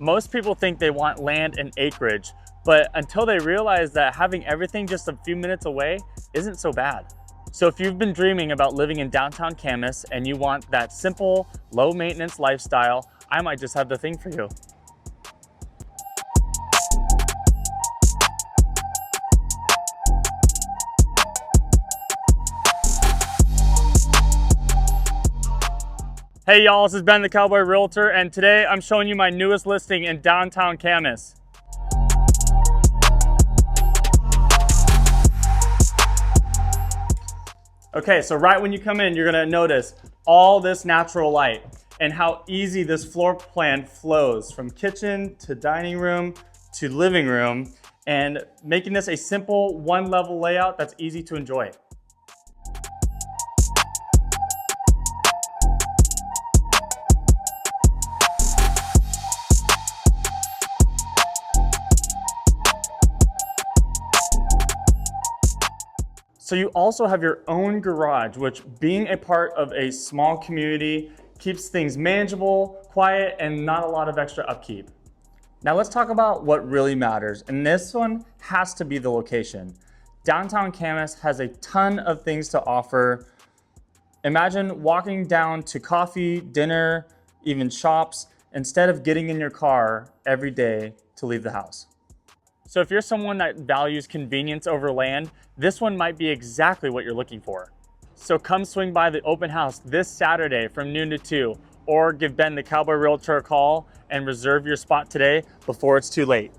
Most people think they want land and acreage, but until they realize that having everything just a few minutes away isn't so bad. So if you've been dreaming about living in downtown Camas and you want that simple, low maintenance lifestyle, I might just have the thing for you. Hey y'all, this is Ben the Cowboy Realtor, and today I'm showing you my newest listing in downtown Camas. Okay, so right when you come in, you're gonna notice all this natural light and how easy this floor plan flows from kitchen to dining room to living room, and making this a simple one-level layout that's easy to enjoy. So you also have your own garage, which, being a part of a small community, keeps things manageable, quiet, and not a lot of extra upkeep. Now let's talk about what really matters, and this one has to be the location. Downtown Camas has a ton of things to offer. Imagine walking down to coffee, dinner, even shops, instead of getting in your car every day to leave the house. So if you're someone that values convenience over land, this one might be exactly what you're looking for. So come swing by the open house this Saturday from noon to 2, or give Ben the Cowboy Realtor a call and reserve your spot today before it's too late.